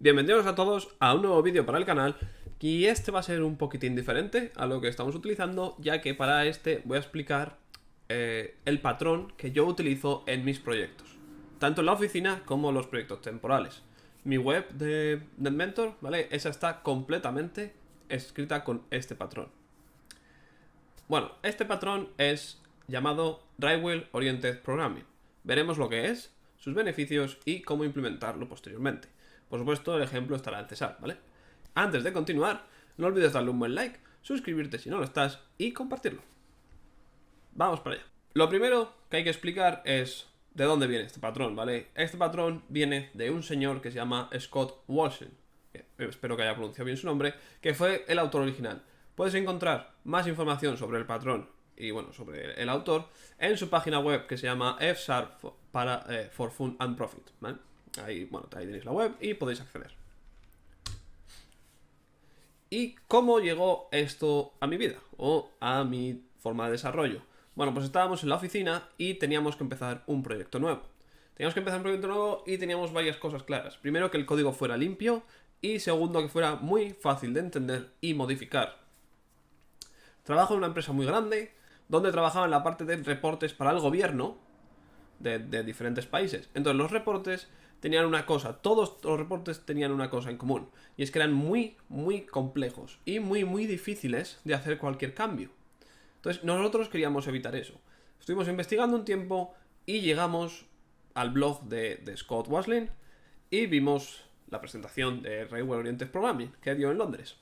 Bienvenidos a todos a un nuevo vídeo para el canal y este va a ser un poquitín diferente a lo que estamos utilizando, ya que para este voy a explicar el patrón que yo utilizo en mis proyectos, tanto en la oficina como en los proyectos temporales. Mi web de NetMentor, ¿vale? Esa está completamente escrita con este patrón. Bueno, este patrón es llamado Railway Oriented Programming. Veremos lo que es, sus beneficios y cómo implementarlo posteriormente. Por supuesto, el ejemplo estará en César, ¿vale? Antes de continuar, no olvides darle un buen like, suscribirte si no lo estás y compartirlo. Vamos para allá. Lo primero que hay que explicar es de dónde viene este patrón, ¿vale? Este patrón viene de un señor que se llama Scott Walsing, espero que haya pronunciado bien su nombre, que fue el autor original. Puedes encontrar más información sobre el patrón y bueno, sobre el autor en su página web que se llama F-Sharp for Fun and Profit, ¿vale? Ahí, bueno, ahí tenéis la web y podéis acceder. ¿Y cómo llegó esto a mi vida o a mi forma de desarrollo? Bueno, pues estábamos en la oficina y teníamos que empezar un proyecto nuevo. Y teníamos varias cosas claras. Primero, que el código fuera limpio y segundo, que fuera muy fácil de entender y modificar. Trabajo en una empresa muy grande donde trabajaba en la parte de reportes para el gobierno de diferentes países. Entonces los reportes tenían una cosa, todos los reportes tenían una cosa en común, y es que eran muy complejos y muy difíciles de hacer cualquier cambio. Entonces nosotros queríamos evitar eso. Estuvimos investigando un tiempo y llegamos al blog de Scott Walsing y vimos la presentación de Railway Oriented Programming que dio en Londres.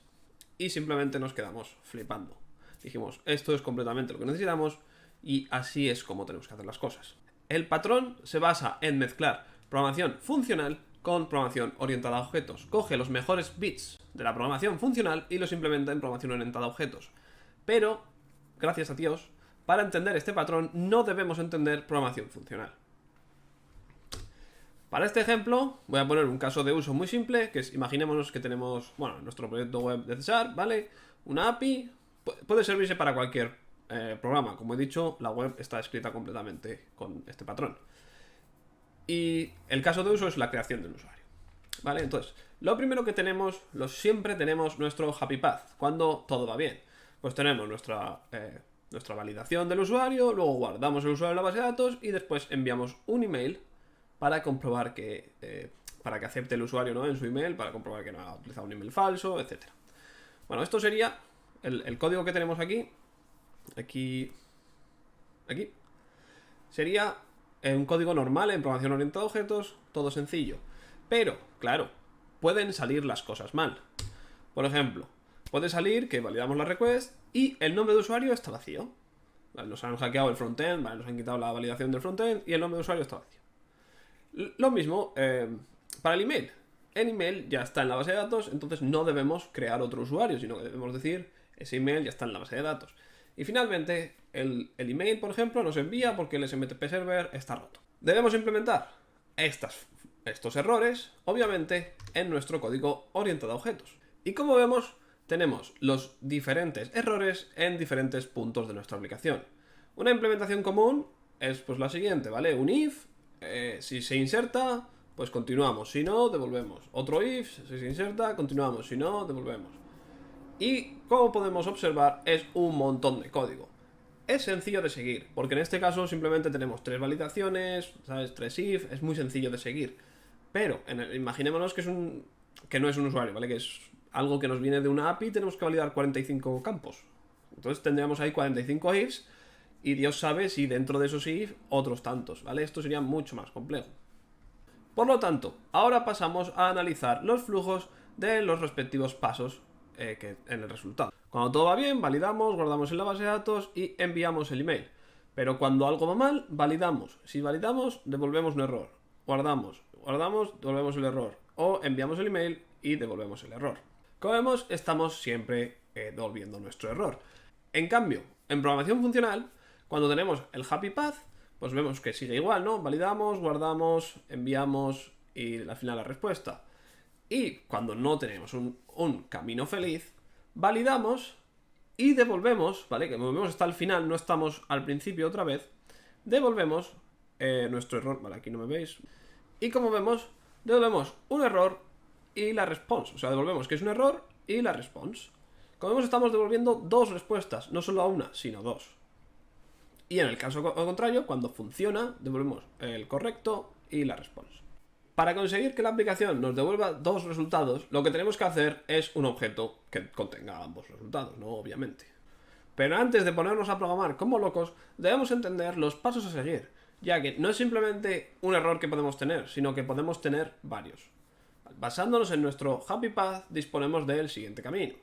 Y simplemente nos quedamos flipando. Dijimos, esto es completamente lo que necesitamos y así es como tenemos que hacer las cosas. El patrón se basa en mezclar programación funcional con programación orientada a objetos. Coge los mejores bits de la programación funcional y los implementa en programación orientada a objetos. Pero, gracias a Dios, para entender este patrón no debemos entender programación funcional. Para este ejemplo voy a poner un caso de uso muy simple, que es, imaginémonos que tenemos, bueno, nuestro proyecto web de César, ¿vale? Una API, puede servirse para cualquier programa. Como he dicho, la web está escrita completamente con este patrón. Y el caso de uso es la creación del usuario, ¿vale? Entonces, lo primero que tenemos, siempre tenemos nuestro happy path, cuando todo va bien. Pues tenemos nuestra validación del usuario, luego guardamos el usuario en la base de datos y después enviamos un email para comprobar para que acepte el usuario, ¿no?, en su email, para comprobar que no ha utilizado un email falso, etc. Bueno, esto sería el código que tenemos aquí. Sería un código normal en programación orientada a objetos, todo sencillo. Pero, claro, pueden salir las cosas mal. Por ejemplo, puede salir que validamos la request y el nombre de usuario está vacío. ¿Vale? Nos han hackeado el frontend, ¿vale? Nos han quitado la validación del frontend y el nombre de usuario está vacío. Lo mismo para el email. El email ya está en la base de datos, entonces no debemos crear otro usuario, sino que debemos decir, ese email ya está en la base de datos. Y finalmente, el email, por ejemplo, nos envía porque el SMTP server está roto. Debemos implementar estos errores, obviamente, en nuestro código orientado a objetos. Y como vemos, tenemos los diferentes errores en diferentes puntos de nuestra aplicación. Una implementación común es pues la siguiente, ¿vale? Un if, si se inserta, pues continuamos, si no, devolvemos. Otro if, si se inserta, continuamos, si no, devolvemos. Y como podemos observar, es un montón de código. Es sencillo de seguir, porque en este caso simplemente tenemos 3 validaciones, ¿sabes? 3 if, es muy sencillo de seguir. Pero imaginémonos que no es un usuario, ¿vale? Que es algo que nos viene de una API y tenemos que validar 45 campos. Entonces tendríamos ahí 45 ifs y Dios sabe si dentro de esos if otros tantos, ¿vale? Esto sería mucho más complejo. Por lo tanto, ahora pasamos a analizar los flujos de los respectivos pasos en el resultado. Cuando todo va bien, validamos, guardamos en la base de datos y enviamos el email. Pero cuando algo va mal, validamos. Si validamos, devolvemos un error. Guardamos, devolvemos el error. O enviamos el email y devolvemos el error. Como vemos, estamos siempre devolviendo nuestro error. En cambio, en programación funcional, cuando tenemos el happy path, pues vemos que sigue igual, ¿no? Validamos, guardamos, enviamos y al final la respuesta. Y cuando no tenemos un camino feliz, validamos y devolvemos, ¿vale? Que volvemos hasta el final, no estamos al principio otra vez. Devolvemos nuestro error, vale, aquí no me veis. Y como vemos, devolvemos un error y la response. O sea, devolvemos que es un error y la response. Como vemos, estamos devolviendo dos respuestas, no solo una, sino dos. Y en el caso contrario, cuando funciona, devolvemos el correcto y la response. Para conseguir que la aplicación nos devuelva dos resultados, lo que tenemos que hacer es un objeto que contenga ambos resultados, ¿no? Obviamente. Pero antes de ponernos a programar como locos, debemos entender los pasos a seguir, ya que no es simplemente un error que podemos tener, sino que podemos tener varios. Basándonos en nuestro Happy Path, disponemos del siguiente camino.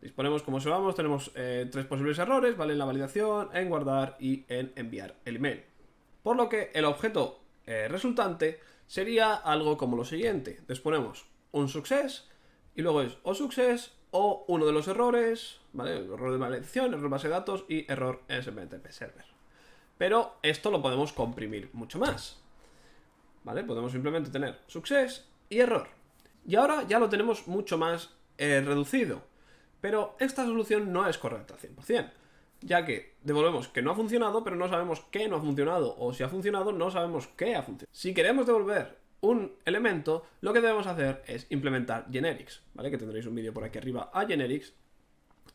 Disponemos, como observamos, tenemos tres posibles errores, ¿vale? En la validación, en guardar y en enviar el email. Por lo que el objeto resultante sería algo como lo siguiente. Disponemos un success y luego es o success o uno de los errores, ¿vale? Error de validación, error base de datos y error SMTP server. Pero esto lo podemos comprimir mucho más, ¿vale? Podemos simplemente tener success y error. Y ahora ya lo tenemos mucho más reducido. Pero esta solución no es correcta al 100%, ya que devolvemos que no ha funcionado, pero no sabemos qué no ha funcionado, o si ha funcionado, no sabemos qué ha funcionado. Si queremos devolver un elemento, lo que debemos hacer es implementar generics, ¿vale? Que tendréis un vídeo por aquí arriba a generics,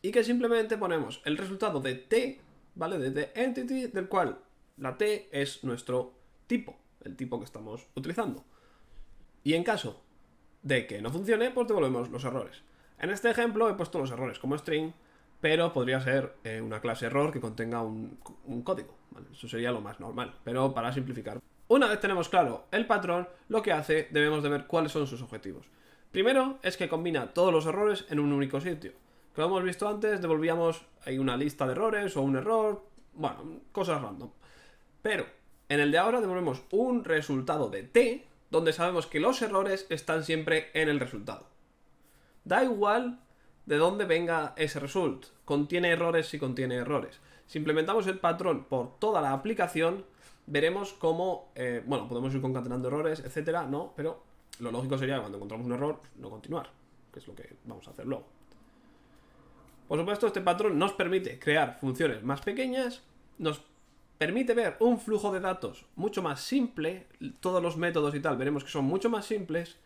y que simplemente ponemos el resultado de t, ¿vale? De TEntity, del cual la t es nuestro tipo, el tipo que estamos utilizando. Y en caso de que no funcione, pues devolvemos los errores. En este ejemplo he puesto los errores como string, pero podría ser una clase error que contenga un código, ¿vale? Eso sería lo más normal, pero para simplificar. Una vez tenemos claro el patrón, lo que hace, debemos de ver cuáles son sus objetivos. Primero es que combina todos los errores en un único sitio. Como hemos visto antes, devolvíamos ahí una lista de errores o un error, bueno, cosas random. Pero en el de ahora devolvemos un resultado de t, donde sabemos que los errores están siempre en el resultado. Da igual de dónde venga ese result, contiene errores si contiene errores. Si implementamos el patrón por toda la aplicación, veremos cómo, bueno, podemos ir concatenando errores, etcétera, ¿no? Pero lo lógico sería cuando encontramos un error, no continuar, que es lo que vamos a hacer luego. Por supuesto, este patrón nos permite crear funciones más pequeñas, nos permite ver un flujo de datos mucho más simple, todos los métodos y tal veremos que son mucho más simples.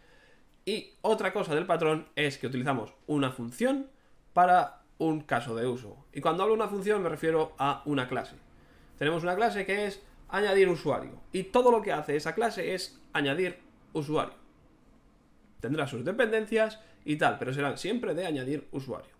Y otra cosa del patrón es que utilizamos una función para un caso de uso. Y cuando hablo de una función me refiero a una clase. Tenemos una clase que es añadir usuario. Y todo lo que hace esa clase es añadir usuario. Tendrá sus dependencias y tal, pero serán siempre de añadir usuario.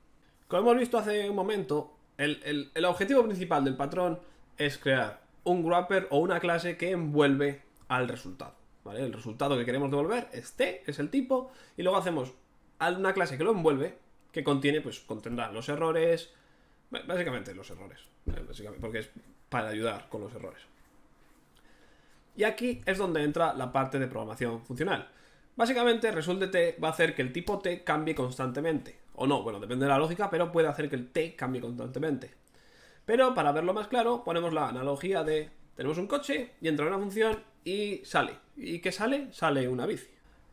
Como hemos visto hace un momento, el objetivo principal del patrón es crear un wrapper o una clase que envuelve al resultado. ¿Vale? El resultado que queremos devolver es t, es el tipo, y luego hacemos una clase que lo envuelve, que contiene, pues contendrá los errores, básicamente los errores, básicamente, porque es para ayudar con los errores. Y aquí es donde entra la parte de programación funcional. Básicamente, result_t va a hacer que el tipo t cambie constantemente, o no, bueno, depende de la lógica, pero puede hacer que el t cambie constantemente. Pero para verlo más claro, ponemos la analogía de tenemos un coche y entra una función y sale. ¿Y qué sale? Sale una bici.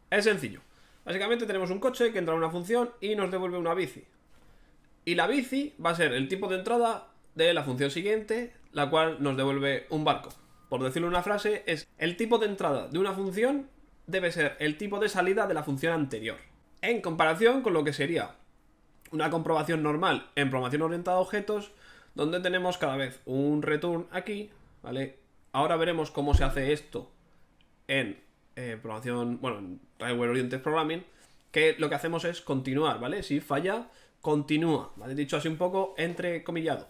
Es sencillo. Básicamente tenemos un coche que entra en una función y nos devuelve una bici. Y la bici va a ser el tipo de entrada de la función siguiente, la cual nos devuelve un barco. Por decirlo en una frase, es el tipo de entrada de una función debe ser el tipo de salida de la función anterior. En comparación con lo que sería una comprobación normal en programación orientada a objetos, donde tenemos cada vez un return aquí, ¿vale? Ahora veremos cómo se hace esto en programación, bueno, en Railway Oriented Programming, que lo que hacemos es continuar, ¿vale? Si falla, continúa, ¿vale? Dicho así un poco entrecomillado.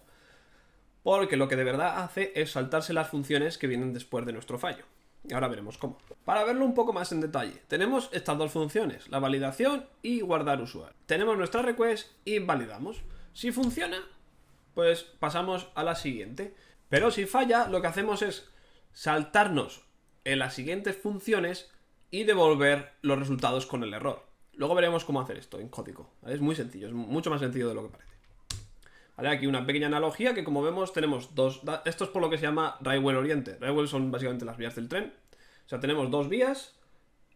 Porque lo que de verdad hace es saltarse las funciones que vienen después de nuestro fallo. Y ahora veremos cómo. Para verlo un poco más en detalle, tenemos estas dos funciones, la validación y guardar usuario. Tenemos nuestra request y validamos. Si funciona, pues pasamos a la siguiente. Pero si falla, lo que hacemos es saltarnos en las siguientes funciones y devolver los resultados con el error. Luego veremos cómo hacer esto en código, ¿vale? Es muy sencillo, es mucho más sencillo de lo que parece. ¿Vale? Aquí una pequeña analogía que, como vemos, tenemos dos. Esto es por lo que se llama Railway Oriented. Railway son básicamente las vías del tren. O sea, tenemos dos vías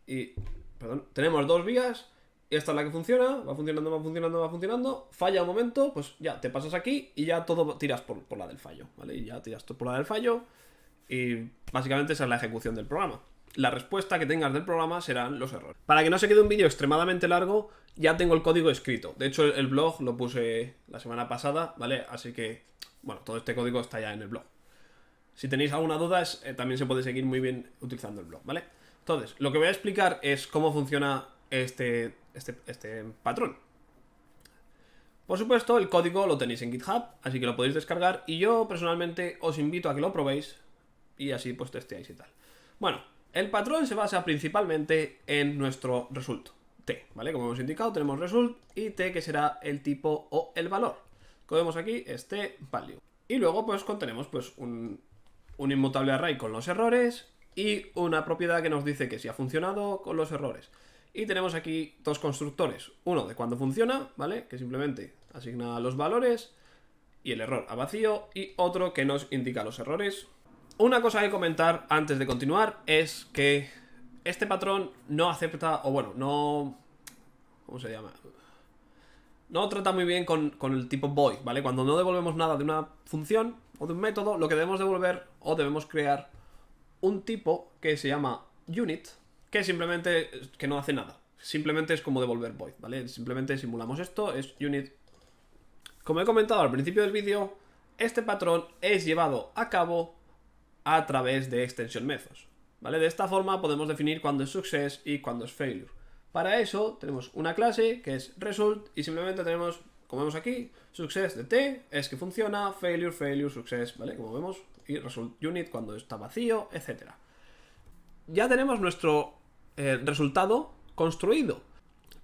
y... Perdón, tenemos dos vías y esta es la que funciona, va funcionando, va funcionando, va funcionando. Falla un momento, pues ya te pasas aquí y ya todo tiras por la del fallo, ¿vale? Y ya tiras por la del fallo y básicamente esa es la ejecución del programa. la respuesta que tengas del programa serán los errores. Para que no se quede un vídeo extremadamente largo, ya tengo el código escrito. De hecho, el blog lo puse la semana pasada, ¿vale? Así que, bueno, todo este código está ya en el blog. Si tenéis alguna duda, también se puede seguir muy bien utilizando el blog, ¿vale? Entonces, lo que voy a explicar es cómo funciona este patrón. Por supuesto, el código lo tenéis en GitHub, así que lo podéis descargar y yo personalmente os invito a que lo probéis y así pues testeáis y tal. Bueno, el patrón se basa principalmente en nuestro result, t, ¿vale? Como hemos indicado, tenemos result y t, que será el tipo o el valor. Como vemos aquí, es t value. Y luego pues contenemos pues un inmutable array con los errores y una propiedad que nos dice que si ha funcionado con los errores. Y tenemos aquí dos constructores, uno de cuando funciona, ¿vale? Que simplemente asigna los valores y el error a vacío, y otro que nos indica los errores. Una cosa que comentar antes de continuar es que este patrón no acepta, o bueno, no... ¿Cómo se llama? No trata muy bien con el tipo void, ¿vale? Cuando no devolvemos nada de una función o de un método, lo que debemos devolver o debemos crear un tipo que se llama unit, que simplemente que no hace nada. Simplemente es como devolver void, ¿vale? Simplemente simulamos esto, es unit. Como he comentado al principio del vídeo, este patrón es llevado a cabo a través de extension methods, ¿vale? De esta forma podemos definir cuándo es success y cuándo es failure. Para eso tenemos una clase que es result y simplemente tenemos, como vemos aquí, success de t, es que funciona, failure, success, ¿vale? Como vemos, y result unit cuando está vacío, etc. Ya tenemos nuestro resultado construido,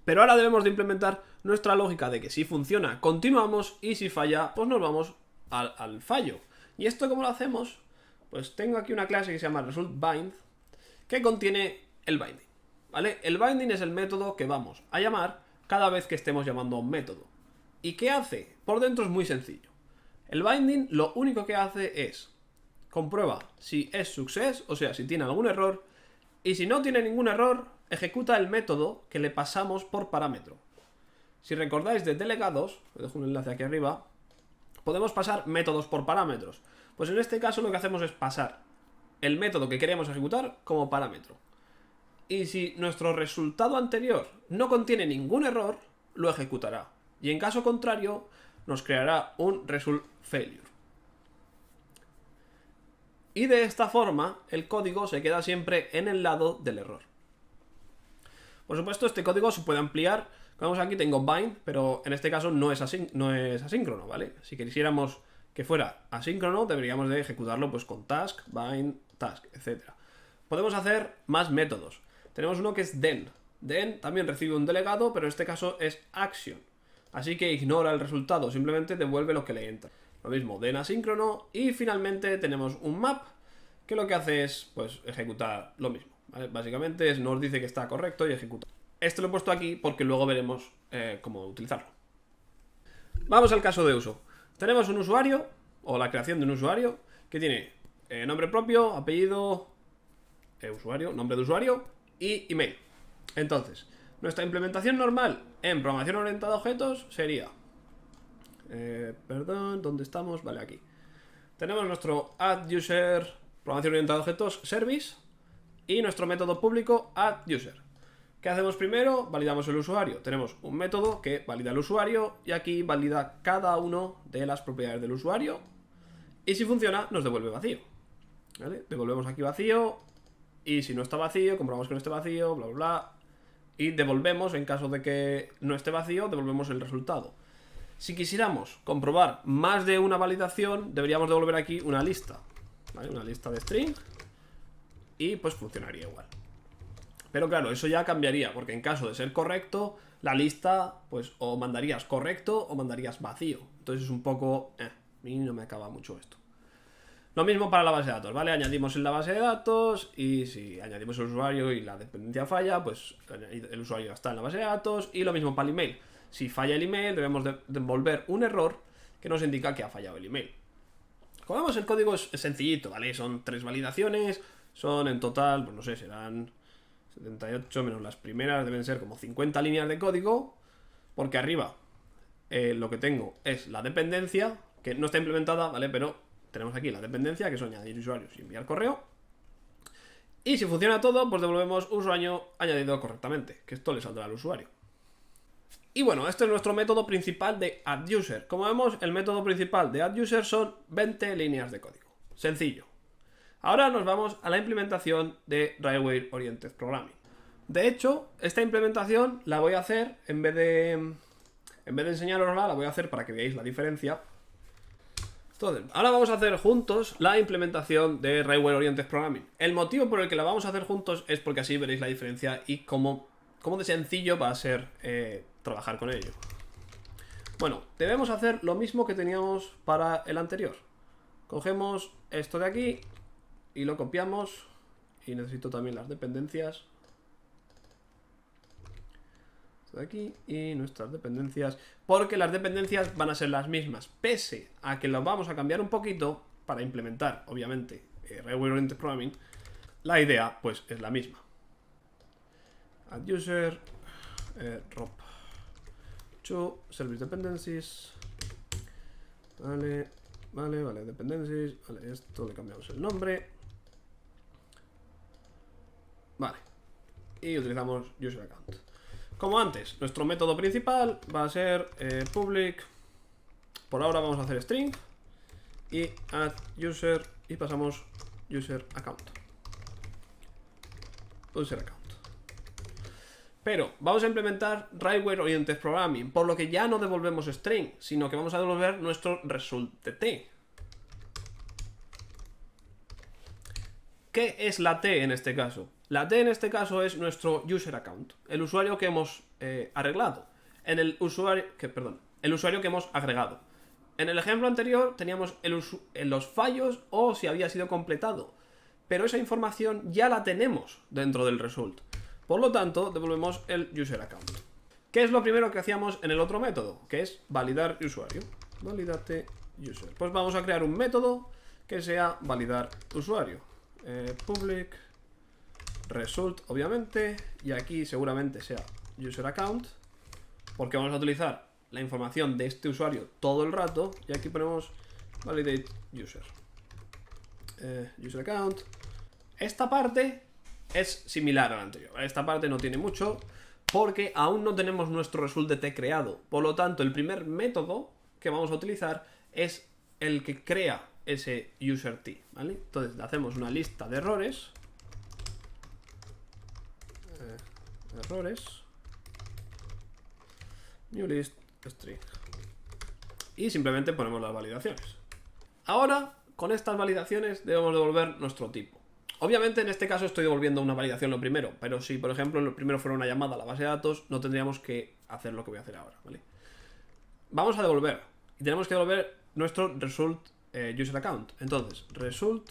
pero ahora debemos de implementar nuestra lógica de que si funciona, continuamos, y si falla, pues nos vamos al fallo. ¿Y esto cómo lo hacemos? Pues tengo aquí una clase que se llama resultBind, que contiene el binding, ¿vale? El binding es el método que vamos a llamar cada vez que estemos llamando a un método. ¿Y qué hace? Por dentro es muy sencillo. El binding lo único que hace es comprueba si es success, o sea, si tiene algún error, y si no tiene ningún error, ejecuta el método que le pasamos por parámetro. Si recordáis de delegados, os dejo un enlace aquí arriba, podemos pasar métodos por parámetros. Pues en este caso lo que hacemos es pasar el método que queremos ejecutar como parámetro. Y si nuestro resultado anterior no contiene ningún error, lo ejecutará. Y en caso contrario, nos creará un result failure. Y de esta forma, el código se queda siempre en el lado del error. Por supuesto, este código se puede ampliar. Como vemos aquí, tengo bind, pero en este caso no es asíncrono, ¿vale? Si quisiéramos que fuera asíncrono, deberíamos de ejecutarlo pues con task, bind, task, etc. Podemos hacer más métodos. Tenemos uno que es then. Then también recibe un delegado, pero en este caso es action. Así que ignora el resultado, simplemente devuelve lo que le entra. Lo mismo, then asíncrono. Y finalmente tenemos un map, que lo que hace es pues ejecutar lo mismo, ¿vale? Básicamente nos dice que está correcto y ejecuta. Esto lo he puesto aquí porque luego veremos cómo utilizarlo. Vamos al caso de uso. Tenemos un usuario, o la creación de un usuario, que tiene nombre propio, apellido, usuario, nombre de usuario y email. Entonces, nuestra implementación normal en programación orientada a objetos sería... ¿dónde estamos? Vale, aquí. Tenemos nuestro addUser programación orientada a objetos service y nuestro método público addUser. ¿Qué hacemos primero? Validamos el usuario. Tenemos un método que valida el usuario y aquí valida cada uno de las propiedades del usuario. Y si funciona, nos devuelve vacío, ¿vale? Devolvemos aquí vacío y si no está vacío, comprobamos que no esté vacío, bla, bla, bla. Y devolvemos, en caso de que no esté vacío, devolvemos el resultado. Si quisiéramos comprobar más de una validación, deberíamos devolver aquí una lista, ¿vale? Una lista de string y pues funcionaría igual. Pero claro, eso ya cambiaría, porque en caso de ser correcto, la lista, pues o mandarías correcto o mandarías vacío. Entonces es un poco... a mí no me acaba mucho esto. Lo mismo para la base de datos, ¿vale? Añadimos en la base de datos y si añadimos el usuario y la dependencia falla, pues el usuario ya está en la base de datos. Y lo mismo para el email. Si falla el email, debemos devolver un error que nos indica que ha fallado el email. Como vemos, el código es sencillito, ¿vale? Son 3 validaciones, son en total, pues no sé, serán 78 menos las primeras, deben ser como 50 líneas de código, porque arriba lo que tengo es la dependencia, que no está implementada, ¿vale? Pero tenemos aquí la dependencia, que es añadir usuarios y enviar correo. Y si funciona todo, pues devolvemos usuario añadido correctamente, que esto le saldrá al usuario. Y bueno, este es nuestro método principal de addUser. Como vemos, el método principal de addUser son 20 líneas de código. Sencillo. Ahora nos vamos a la implementación de Railway Oriented Programming. De hecho, esta implementación la voy a hacer, en vez de enseñarosla, la voy a hacer para que veáis la diferencia. Entonces, ahora vamos a hacer juntos la implementación de Railway Oriented Programming. El motivo por el que la vamos a hacer juntos es porque así veréis la diferencia y cómo de sencillo va a ser trabajar con ello. Bueno, debemos hacer lo mismo que teníamos para el anterior. Cogemos esto de aquí y lo copiamos. Y necesito también las dependencias. Esto de aquí y nuestras dependencias. Porque las dependencias van a ser las mismas. Pese a que las vamos a cambiar un poquito para implementar, obviamente, Railway Oriented Programming, la idea pues es la misma. addUser ROP to service dependencies. Vale, dependencies. Vale, esto le cambiamos el nombre. Vale. Y utilizamos user account. Como antes, nuestro método principal va a ser public. Por ahora vamos a hacer string. Y addUser. Y pasamos user account. User account. Pero vamos a implementar Railway Oriented Programming, por lo que ya no devolvemos string, sino que vamos a devolver nuestro result de T. ¿Qué es la T en este caso? La T en este caso es nuestro user account, el usuario que hemos arreglado. El usuario que hemos agregado. En el ejemplo anterior teníamos los fallos o si había sido completado, pero esa información ya la tenemos dentro del result. Por lo tanto, devolvemos el user account. ¿Qué es lo primero que hacíamos en el otro método? Que es validar usuario. Validate user. Pues vamos a crear un método que sea validar usuario. Public result, obviamente. Y aquí seguramente sea user account. Porque vamos a utilizar la información de este usuario todo el rato. Y aquí ponemos validate user. User account. Esta parte es similar a la anterior. Esta parte no tiene mucho porque aún no tenemos nuestro result de T creado. Por lo tanto, el primer método que vamos a utilizar es el que crea ese user T, ¿vale? Entonces, hacemos una lista de errores. New list string. Y simplemente ponemos las validaciones. Ahora, con estas validaciones debemos devolver nuestro tipo. Obviamente en este caso estoy devolviendo una validación lo primero, pero si por ejemplo lo primero fuera una llamada a la base de datos, no tendríamos que hacer lo que voy a hacer ahora, ¿vale? Vamos a devolver, y tenemos que devolver nuestro result user account. Entonces, return.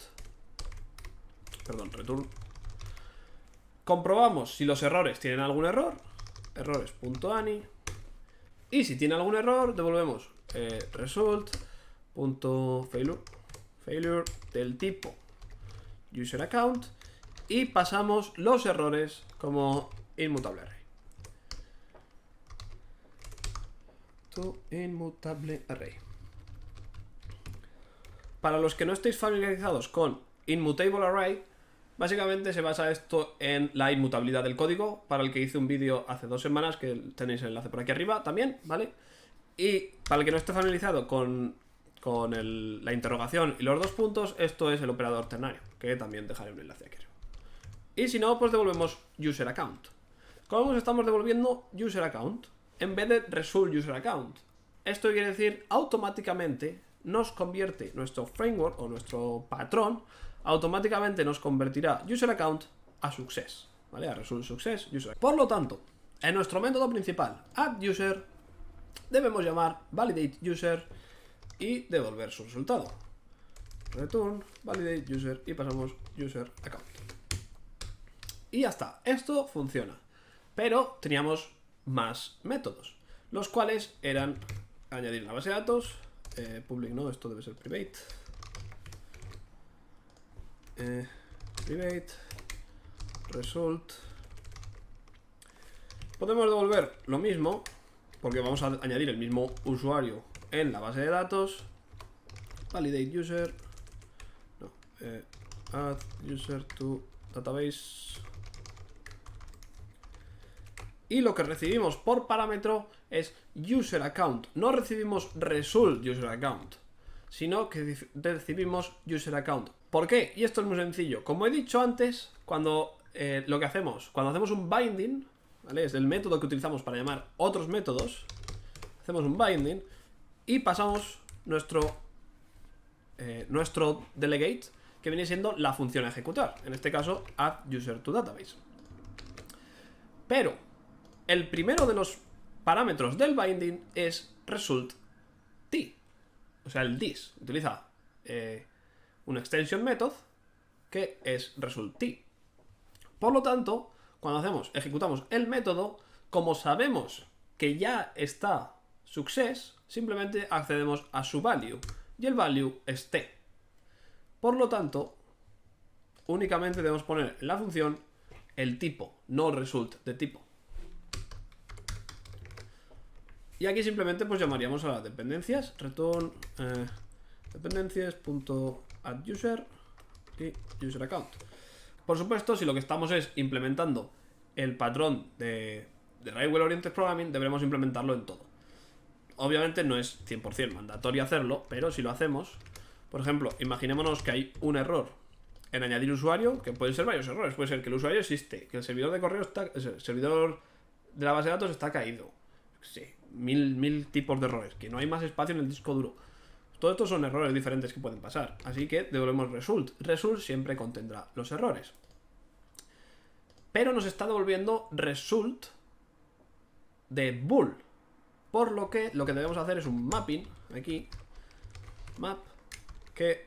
Comprobamos si los errores tienen algún error, errores.ani, y si tiene algún error, devolvemos result.failure del tipo user account y pasamos los errores como inmutable array. To inmutable array. Para los que no estéis familiarizados con immutable array, básicamente se basa esto en la inmutabilidad del código, para el que hice un vídeo hace 2 semanas, que tenéis el enlace por aquí arriba también, ¿vale? Y para el que no esté familiarizado con la interrogación y los 2 puntos, esto es el operador ternario, que también dejaré un enlace aquí arriba. Y si no, pues devolvemos user account. ¿Cómo estamos devolviendo user account en vez de result user account? Esto quiere decir automáticamente nos convierte nuestro framework o nuestro patrón, automáticamente nos convertirá user account a success, ¿vale? A result success user. Por lo tanto, en nuestro método principal addUser debemos llamar validate user y devolver su resultado. Return, validate user y pasamos user account. Y ya está, esto funciona. Pero teníamos más métodos, los cuales eran añadir la base de datos, public no, esto debe ser private. Private, result. Podemos devolver lo mismo, porque vamos a añadir el mismo usuario en la base de datos. Validate user. No, add user to database. Y lo que recibimos por parámetro es user account. No recibimos result user account, sino que recibimos user account. ¿Por qué? Y esto es muy sencillo. Como he dicho antes, cuando lo que hacemos, cuando hacemos un binding, ¿vale? Es el método que utilizamos para llamar otros métodos. Hacemos un binding y pasamos nuestro delegate, que viene siendo la función a ejecutar. En este caso, add user to database. Pero el primero de los parámetros del binding es result t. O sea, el this. Utiliza una extension method que es result t. Por lo tanto, cuando ejecutamos el método, como sabemos que ya está success, simplemente accedemos a su value. Y el value es t. Por lo tanto, únicamente debemos poner en la función el tipo, no el result de tipo. Y aquí simplemente pues llamaríamos a las dependencias, return dependencias.addUser y userAccount. Por supuesto, si lo que estamos es implementando el patrón de Railway Oriented Programming, deberemos implementarlo en todo. Obviamente no es 100% mandatorio hacerlo, pero si lo hacemos, por ejemplo, imaginémonos que hay un error en añadir usuario, que pueden ser varios errores. Puede ser que el usuario existe, que el servidor de correo el servidor de la base de datos está caído. Sí, mil tipos de errores, que no hay más espacio en el disco duro. Todos estos son errores diferentes que pueden pasar, así que devolvemos result. Result siempre contendrá los errores. Pero nos está devolviendo result de bool. Por lo que debemos hacer es un mapping, aquí, map, que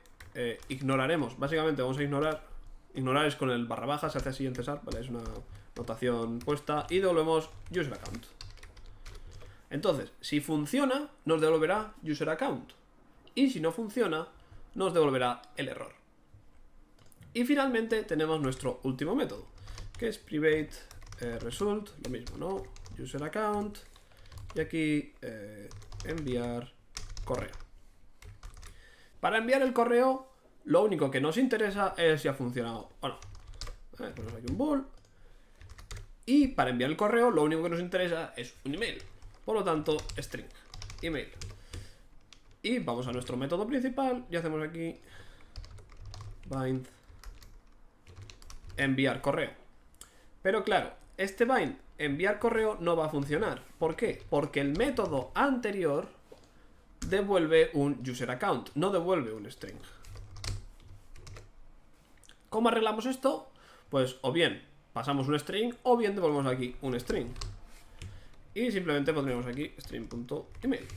ignoraremos. Básicamente vamos a ignorar es con el barra baja, se hace así en César, ¿vale? Es una notación puesta, y devolvemos user account. Entonces, si funciona, nos devolverá user account. Y si no funciona, nos devolverá el error. Y finalmente tenemos nuestro último método, que es private result, lo mismo, ¿no? User account, y aquí enviar correo. Para enviar el correo, lo único que nos interesa es si ha funcionado o no. Ponemos aquí un bool. Y para enviar el correo, lo único que nos interesa es un email. Por lo tanto, string, email. Y vamos a nuestro método principal y hacemos aquí bind enviar correo. Pero claro, este bind enviar correo no va a funcionar. ¿Por qué? Porque el método anterior devuelve un user account, no devuelve un string. ¿Cómo arreglamos esto? Pues o bien pasamos un string o bien devolvemos aquí un string. Y simplemente pondríamos aquí string.email.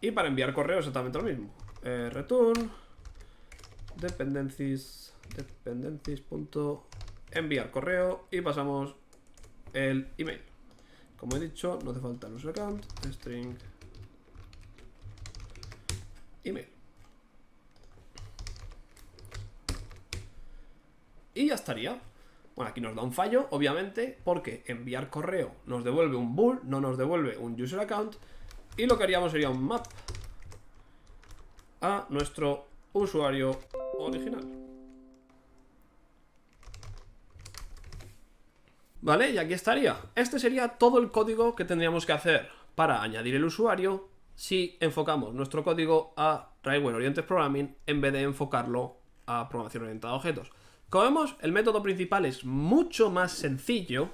Y para enviar correo exactamente lo mismo. Return dependencies.enviar correo y pasamos el email. Como he dicho, no hace falta el user account, string email. Y ya estaría. Bueno, aquí nos da un fallo, obviamente, porque enviar correo nos devuelve un bool, no nos devuelve un user account. Y lo que haríamos sería un map a nuestro usuario original. Vale, y aquí estaría. Este sería todo el código que tendríamos que hacer para añadir el usuario si enfocamos nuestro código a Railway Oriented Programming en vez de enfocarlo a programación orientada a objetos. Como vemos, el método principal es mucho más sencillo,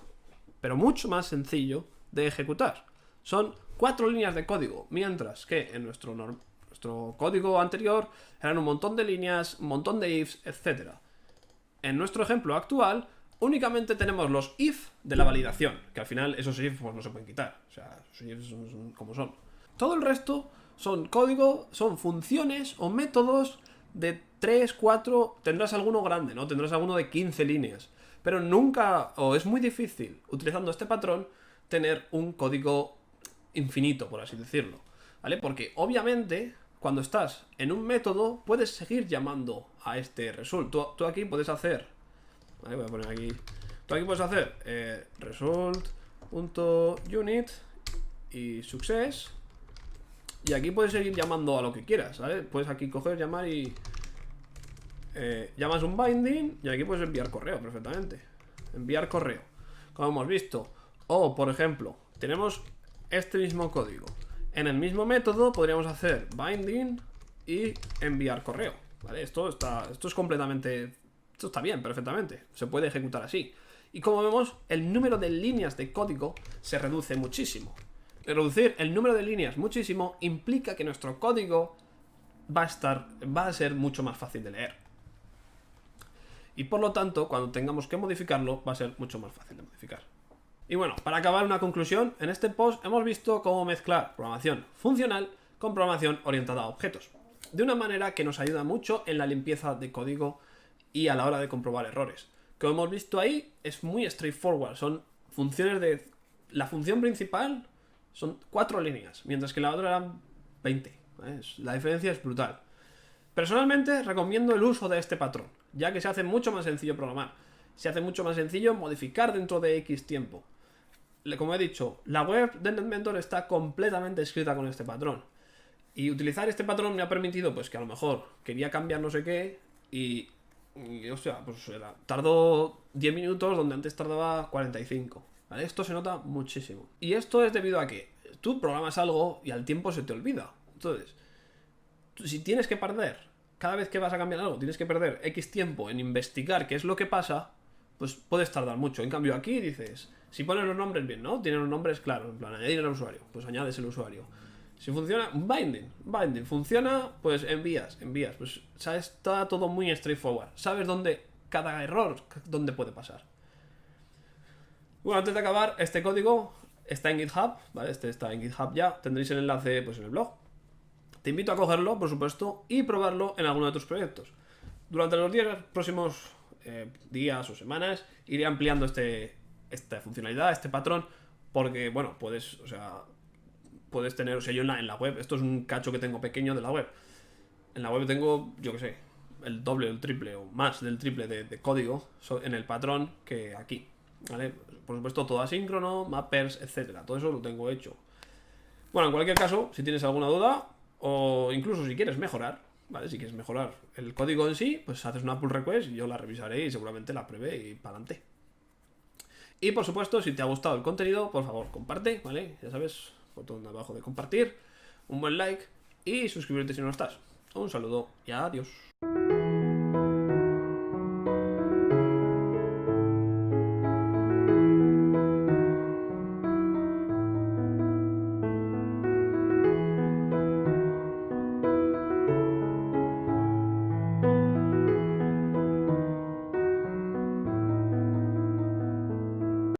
pero mucho más sencillo de ejecutar. Son 4 líneas de código, mientras que en nuestro código anterior eran un montón de líneas, un montón de ifs, etc. En nuestro ejemplo actual, únicamente tenemos los if de la validación, que al final esos if pues, no se pueden quitar. O sea, esos ifs son como son. Todo el resto son código, son funciones o métodos de 3, 4, tendrás alguno grande, ¿no? Tendrás alguno de 15 líneas. Pero nunca, o es muy difícil, utilizando este patrón, tener un código infinito, por así decirlo, ¿vale? Porque obviamente, cuando estás en un método, puedes seguir llamando a este result. Tú aquí puedes hacer, ¿vale? Voy a poner aquí, tú aquí puedes hacer result.unit y success, y aquí puedes seguir llamando a lo que quieras, ¿vale? Puedes aquí coger, llamar y llamas un binding y aquí puedes enviar correo perfectamente. Enviar correo, como hemos visto. O, por ejemplo, tenemos este mismo código. En el mismo método podríamos hacer binding y enviar correo, ¿vale? Esto es completamente... Esto está bien, perfectamente. Se puede ejecutar así. Y como vemos, el número de líneas de código se reduce muchísimo. Reducir el número de líneas muchísimo implica que nuestro código va a ser mucho más fácil de leer. Y por lo tanto, cuando tengamos que modificarlo, va a ser mucho más fácil de modificar. Y bueno, para acabar una conclusión, en este post hemos visto cómo mezclar programación funcional con programación orientada a objetos, de una manera que nos ayuda mucho en la limpieza de código y a la hora de comprobar errores. Como hemos visto ahí, es muy straightforward, son funciones de... La función principal son 4 líneas, mientras que la otra eran 20. La diferencia es brutal. Personalmente recomiendo el uso de este patrón, ya que se hace mucho más sencillo programar. Se hace mucho más sencillo modificar dentro de X tiempo. Como he dicho, la web de NetMentor está completamente escrita con este patrón. Y utilizar este patrón me ha permitido, pues que a lo mejor quería cambiar no sé qué y o sea, pues tardó 10 minutos donde antes tardaba 45. ¿Vale? Esto se nota muchísimo. Y esto es debido a que tú programas algo y al tiempo se te olvida. Entonces, si tienes que perder, cada vez que vas a cambiar algo, tienes que perder X tiempo en investigar qué es lo que pasa, pues puedes tardar mucho. En cambio aquí dices, si pones los nombres bien, ¿no? Tienen los nombres claros, en plan, añadir al usuario, pues añades el usuario. Si funciona, binding, funciona, pues envías, pues ¿sabes? Está todo muy straightforward. Sabes dónde, cada error, dónde puede pasar. Bueno, antes de acabar, este código está en GitHub, ¿vale? Este está en GitHub ya, tendréis el enlace pues en el blog. Te invito a cogerlo, por supuesto, y probarlo en alguno de tus proyectos. Durante los próximos días o semanas iré ampliando esta funcionalidad, este patrón, porque, bueno, puedes tener, o sea, yo en la web, esto es un cacho que tengo pequeño de la web. En la web tengo, yo qué sé, el doble, el triple o más del triple de código en el patrón que aquí, ¿vale? Por supuesto, todo asíncrono, mappers, etcétera. Todo eso lo tengo hecho. Bueno, en cualquier caso, si tienes alguna duda, o incluso si quieres mejorar, ¿vale? Si quieres mejorar el código en sí, pues haces una pull request y yo la revisaré y seguramente la pruebe y para adelante. Y por supuesto, si te ha gustado el contenido, por favor, comparte, ¿vale? Ya sabes, botón de abajo de compartir, un buen like y suscribirte si no estás. Un saludo y adiós.